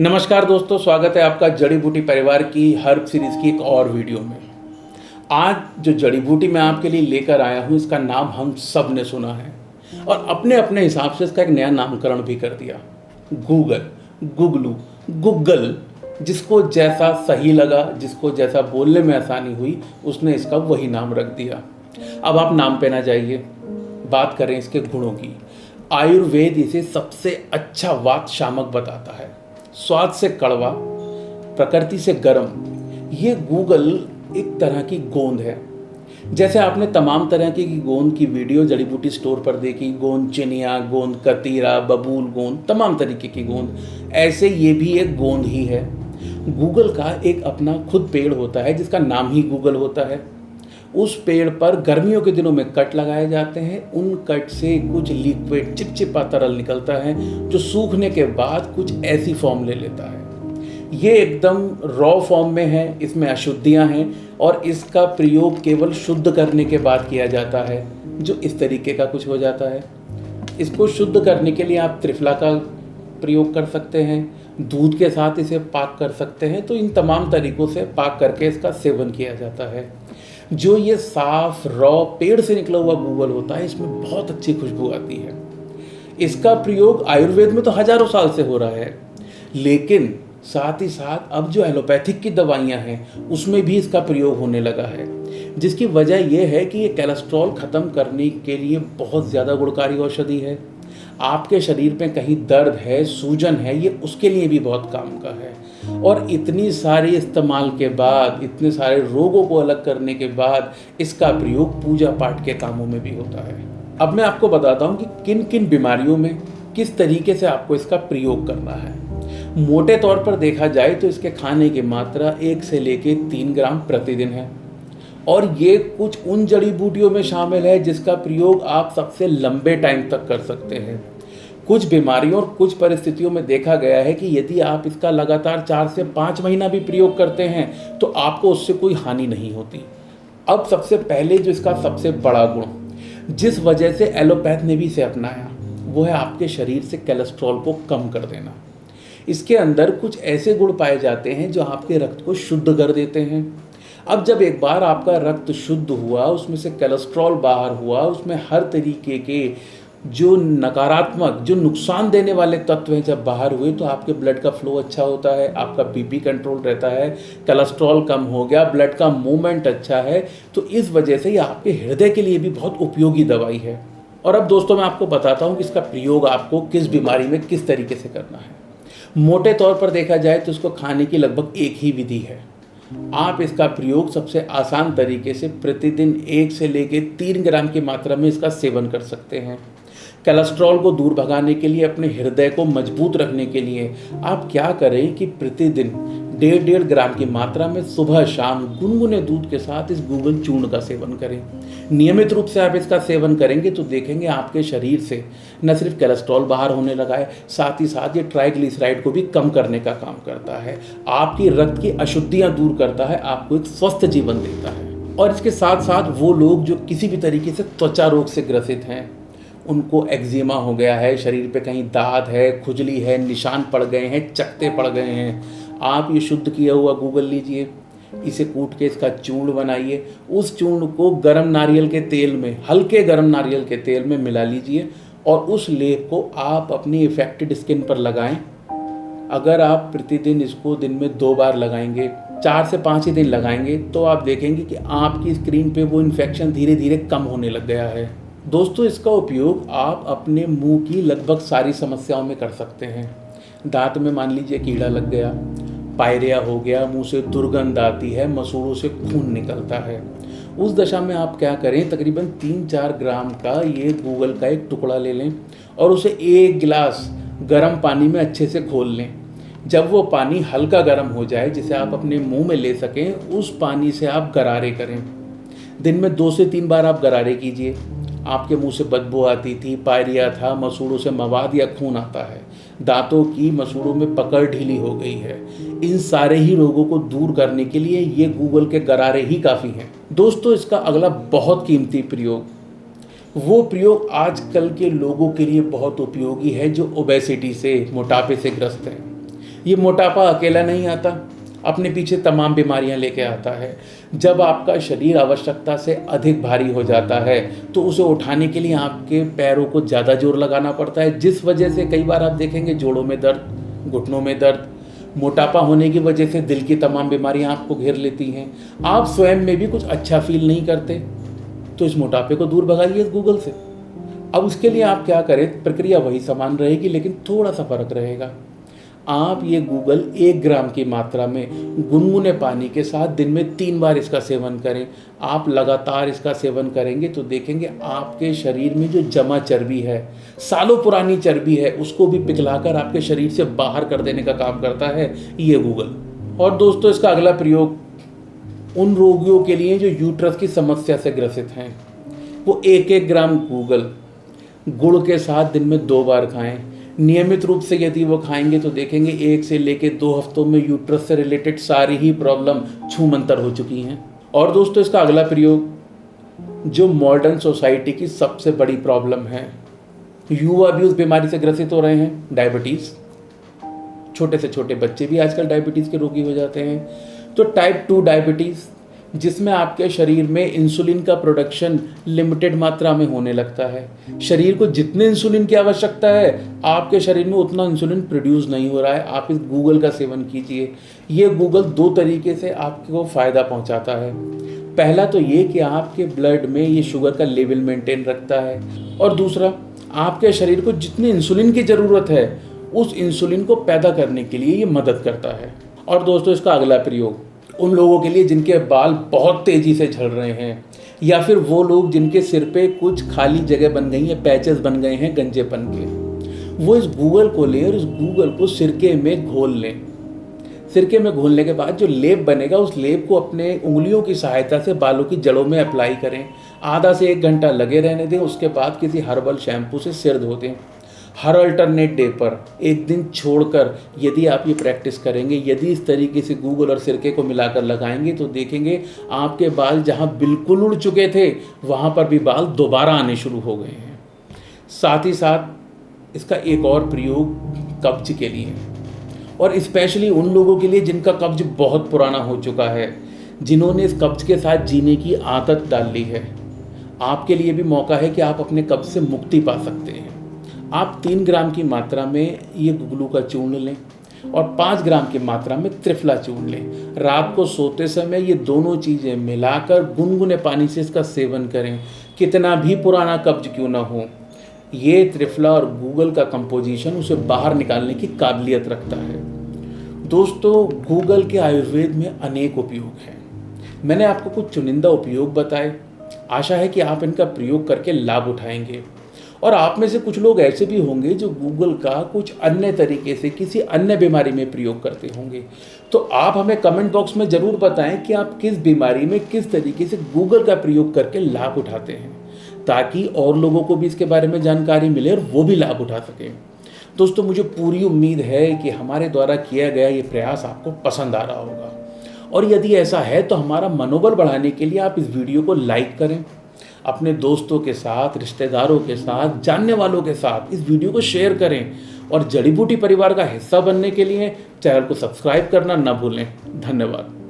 नमस्कार दोस्तों, स्वागत है आपका जड़ी बूटी परिवार की हर्ब सीरीज की एक और वीडियो में। आज जो जड़ी बूटी मैं आपके लिए लेकर आया हूँ, इसका नाम हम सब ने सुना है और अपने अपने हिसाब से इसका एक नया नामकरण भी कर दिया। गूगल, गुगलू, गूगल। जिसको जैसा सही लगा, जिसको जैसा बोलने में आसानी हुई, उसने इसका वही नाम रख दिया। अब आप नाम पे ना जाइए, बात करें इसके गुणों की। आयुर्वेद इसे सबसे अच्छा वात शामक बताता है। स्वाद से कड़वा, प्रकृति से गर्म। ये गूगल एक तरह की गोंद है। जैसे आपने तमाम तरह की गोंद की वीडियो जड़ी बूटी स्टोर पर देखी, गोंद चिनिया, गोंद कतीरा, बबूल गोंद, तमाम तरीके की गोंद, ऐसे ये भी एक गोंद ही है। गूगल का एक अपना खुद पेड़ होता है जिसका नाम ही गूगल होता है। उस पेड़ पर गर्मियों के दिनों में कट लगाए जाते हैं। उन कट से कुछ लिक्विड चिपचिपा तरल निकलता है जो सूखने के बाद कुछ ऐसी फॉर्म ले लेता है। ये एकदम रॉ फॉर्म में है, इसमें अशुद्धियां हैं और इसका प्रयोग केवल शुद्ध करने के बाद किया जाता है, जो इस तरीके का कुछ हो जाता है। इसको शुद्ध करने के लिए आप त्रिफला का प्रयोग कर सकते हैं, दूध के साथ इसे पाक कर सकते हैं। तो इन तमाम तरीकों से पाक करके इसका सेवन किया जाता है। जो ये साफ रॉ पेड़ से निकला हुआ गूगल होता है, इसमें बहुत अच्छी खुशबू आती है। इसका प्रयोग आयुर्वेद में तो हजारों साल से हो रहा है, लेकिन साथ ही साथ अब जो एलोपैथिक की दवाइयाँ हैं उसमें भी इसका प्रयोग होने लगा है। जिसकी वजह यह है कि ये कोलेस्ट्रॉल ख़त्म करने के लिए बहुत ज़्यादा गुणकारी औषधि है। आपके शरीर में कहीं दर्द है, सूजन है, ये उसके लिए भी बहुत काम का है। और इतनी सारी इस्तेमाल के बाद, इतने सारे रोगों को अलग करने के बाद इसका प्रयोग पूजा पाठ के कामों में भी होता है। अब मैं आपको बताता हूँ कि किन किन बीमारियों में किस तरीके से आपको इसका प्रयोग करना है। मोटे तौर पर देखा जाए तो इसके खाने की मात्रा 1 से लेकर 3 ग्राम प्रतिदिन है और ये कुछ उन जड़ी बूटियों में शामिल है जिसका प्रयोग आप सबसे लंबे टाइम तक कर सकते हैं। कुछ बीमारियों और कुछ परिस्थितियों में देखा गया है कि यदि आप इसका लगातार 4 से 5 महीना भी प्रयोग करते हैं तो आपको उससे कोई हानि नहीं होती। अब सबसे पहले जो इसका सबसे बड़ा गुण, जिस वजह से एलोपैथ ने भी इसे अपनाया, वो है आपके शरीर से कोलेस्ट्रॉल को कम कर देना। इसके अंदर कुछ ऐसे गुण पाए जाते हैं जो आपके रक्त को शुद्ध कर देते हैं। अब जब एक बार आपका रक्त शुद्ध हुआ, उसमें से कोलेस्ट्रॉल बाहर हुआ, उसमें हर तरीके के जो नकारात्मक, जो नुकसान देने वाले तत्व हैं जब बाहर हुए, तो आपके ब्लड का फ्लो अच्छा होता है, आपका बीपी कंट्रोल रहता है, कोलेस्ट्रॉल कम हो गया, ब्लड का मूवमेंट अच्छा है। तो इस वजह से ये आपके हृदय के लिए भी बहुत उपयोगी दवाई है। और अब दोस्तों मैं आपको बताता हूँ कि इसका प्रयोग आपको किस बीमारी में किस तरीके से करना है। मोटे तौर पर देखा जाए तो इसको खाने की लगभग एक ही विधि है। आप इसका प्रयोग सबसे आसान तरीके से प्रतिदिन 1 से लेकर 3 ग्राम की मात्रा में इसका सेवन कर सकते हैं। कोलेस्ट्रॉल को दूर भगाने के लिए, अपने हृदय को मजबूत रखने के लिए आप क्या करें कि प्रतिदिन 1.5 ग्राम की मात्रा में सुबह शाम गुनगुने दूध के साथ इस गूगल चूर्ण का सेवन करें। नियमित रूप से आप इसका सेवन करेंगे तो देखेंगे आपके शरीर से न सिर्फ कोलेस्ट्रॉल बाहर होने लगा है, साथ ही साथ ये ट्राइग्लिसराइड को भी कम करने का काम करता है, आपकी रक्त की अशुद्धियाँ दूर करता है, आपको एक स्वस्थ जीवन देता है। और इसके साथ साथ वो लोग जो किसी भी तरीके से त्वचा रोग से ग्रसित हैं, उनको एक्जिमा हो गया है, शरीर पे कहीं दाद है, खुजली है, निशान पड़ गए हैं, चकत्ते पड़ गए हैं, आप ये शुद्ध किया हुआ गूगल लीजिए, इसे कूट के इसका चूर्ण बनाइए, उस चूर्ण को गर्म नारियल के तेल में, हल्के गर्म नारियल के तेल में मिला लीजिए और उस लेप को आप अपनी इफेक्टेड स्किन पर लगाएं। अगर आप प्रतिदिन इसको दिन में 2 बार लगाएंगे, 4 से 5 ही दिन लगाएंगे, तो आप देखेंगे कि आपकी स्किन पे वो इन्फेक्शन धीरे धीरे कम होने लग गया है। दोस्तों इसका उपयोग आप अपने मुंह की लगभग सारी समस्याओं में कर सकते हैं। दांत में मान लीजिए कीड़ा लग गया, पायरिया हो गया, मुंह से दुर्गंध आती है, मसूड़ों से खून निकलता है, उस दशा में आप क्या करें, तकरीबन 3-4 ग्राम का ये गूगल का एक टुकड़ा ले लें और उसे 1 गिलास गर्म पानी में अच्छे से घोल लें। जब वो पानी हल्का गर्म हो जाए, जिसे आप अपने मुंह में ले सकें, उस पानी से आप गरारे करें। दिन में 2 से 3 बार आप गरारे कीजिए। आपके मुंह से बदबू आती थी, पायरिया था, मसूड़ों से मवाद या खून आता है, दांतों की मसूड़ों में पकड़ ढीली हो गई है, इन सारे ही रोगों को दूर करने के लिए ये गूगल के गरारे ही काफ़ी हैं। दोस्तों इसका अगला बहुत कीमती प्रयोग, वो प्रयोग आजकल के लोगों के लिए बहुत उपयोगी है जो ओबेसिटी से, मोटापे से ग्रस्त हैं। ये मोटापा अकेला नहीं आता, अपने पीछे तमाम बीमारियां लेके आता है। जब आपका शरीर आवश्यकता से अधिक भारी हो जाता है तो उसे उठाने के लिए आपके पैरों को ज़्यादा जोर लगाना पड़ता है, जिस वजह से कई बार आप देखेंगे जोड़ों में दर्द, घुटनों में दर्द। मोटापा होने की वजह से दिल की तमाम बीमारियां आपको घेर लेती हैं। आप स्वयं में भी कुछ अच्छा फील नहीं करते, तो इस मोटापे को दूर भगाइए इस गूगल से। अब उसके लिए आप क्या करें, प्रक्रिया वही समान रहेगी लेकिन थोड़ा सा फर्क रहेगा। आप ये गूगल 1 ग्राम की मात्रा में गुनगुने पानी के साथ दिन में 3 बार इसका सेवन करें। आप लगातार इसका सेवन करेंगे तो देखेंगे आपके शरीर में जो जमा चर्बी है, सालों पुरानी चर्बी है, उसको भी पिघलाकर आपके शरीर से बाहर कर देने का काम करता है ये गूगल। और दोस्तों, इसका अगला प्रयोग उन रोगियों के लिए जो यूट्रस की समस्या से ग्रसित हैं। वो 1-1 ग्राम गूगल गुड़ के साथ दिन में 2 बार खाएं। नियमित रूप से यदि वो खाएंगे तो देखेंगे 1 से लेकर 2 हफ्तों में यूट्रस से रिलेटेड सारी ही प्रॉब्लम छूमंतर हो चुकी हैं। और दोस्तों, इसका अगला प्रयोग जो मॉडर्न सोसाइटी की सबसे बड़ी प्रॉब्लम है, युवा भी उस बीमारी से ग्रसित हो रहे हैं, डायबिटीज़। छोटे से छोटे बच्चे भी आजकल डायबिटीज़ के रोगी हो जाते हैं। तो टाइप 2 डायबिटीज़, जिसमें आपके शरीर में इंसुलिन का प्रोडक्शन लिमिटेड मात्रा में होने लगता है। शरीर को जितने इंसुलिन की आवश्यकता है आपके शरीर में उतना इंसुलिन प्रोड्यूस नहीं हो रहा है। आप इस गूगल का सेवन कीजिए। ये गूगल 2 तरीके से आपको फ़ायदा पहुंचाता है। पहला तो ये कि आपके ब्लड में ये शुगर का लेवल मेंटेन रखता है, और दूसरा आपके शरीर को जितनी इंसुलिन की ज़रूरत है उस इंसुलिन को पैदा करने के लिए ये मदद करता है। और दोस्तों, इसका अगला प्रयोग उन लोगों के लिए जिनके बाल बहुत तेज़ी से झड़ रहे हैं, या फिर वो लोग जिनके सिर पे कुछ खाली जगह बन गई है, पैचेस बन गए हैं गंजेपन के, वो इस गूगल को लें और इस गूगल को सिरके में घोल लें। सिरके में घोलने के बाद जो लेप बनेगा उस लेप को अपने उंगलियों की सहायता से बालों की जड़ों में अप्लाई करें। आधा से 1 घंटा लगे रहने दें। उसके बाद किसी हर्बल शैम्पू से सिर धो दें। हर अल्टरनेट डे पर 1 दिन छोड़कर यदि आप ये प्रैक्टिस करेंगे, यदि इस तरीके से गूगल और सिरके को मिलाकर लगाएंगे तो देखेंगे आपके बाल जहाँ बिल्कुल उड़ चुके थे वहाँ पर भी बाल दोबारा आने शुरू हो गए हैं। साथ ही साथ इसका एक और प्रयोग कब्ज के लिए, और स्पेशली उन लोगों के लिए जिनका कब्ज बहुत पुराना हो चुका है, जिन्होंने इस कब्ज के साथ जीने की आदत डाल ली है। आपके लिए भी मौका है कि आप अपने कब्ज से मुक्ति पा सकते हैं। आप 3 ग्राम की मात्रा में ये गुगलू का चूर्ण लें और 5 ग्राम की मात्रा में त्रिफला चूर्ण लें। रात को सोते समय ये दोनों चीज़ें मिलाकर गुनगुने पानी से इसका सेवन करें। कितना भी पुराना कब्ज क्यों ना हो, ये त्रिफला और गूगल का कंपोजिशन उसे बाहर निकालने की काबिलियत रखता है। दोस्तों, गूगल के आयुर्वेद में अनेक उपयोग हैं। मैंने आपको कुछ चुनिंदा उपयोग बताए। आशा है कि आप इनका प्रयोग करके लाभ उठाएंगे। और आप में से कुछ लोग ऐसे भी होंगे जो गूगल का कुछ अन्य तरीके से किसी अन्य बीमारी में प्रयोग करते होंगे। तो आप हमें कमेंट बॉक्स में ज़रूर बताएं कि आप किस बीमारी में किस तरीके से गूगल का प्रयोग करके लाभ उठाते हैं, ताकि और लोगों को भी इसके बारे में जानकारी मिले और वो भी लाभ उठा सकें। दोस्तों, मुझे पूरी उम्मीद है कि हमारे द्वारा किया गया ये प्रयास आपको पसंद आ रहा होगा, और यदि ऐसा है तो हमारा मनोबल बढ़ाने के लिए आप इस वीडियो को लाइक करें, अपने दोस्तों के साथ, रिश्तेदारों के साथ, जानने वालों के साथ इस वीडियो को शेयर करें, और जड़ी बूटी परिवार का हिस्सा बनने के लिए चैनल को सब्सक्राइब करना न भूलें। धन्यवाद।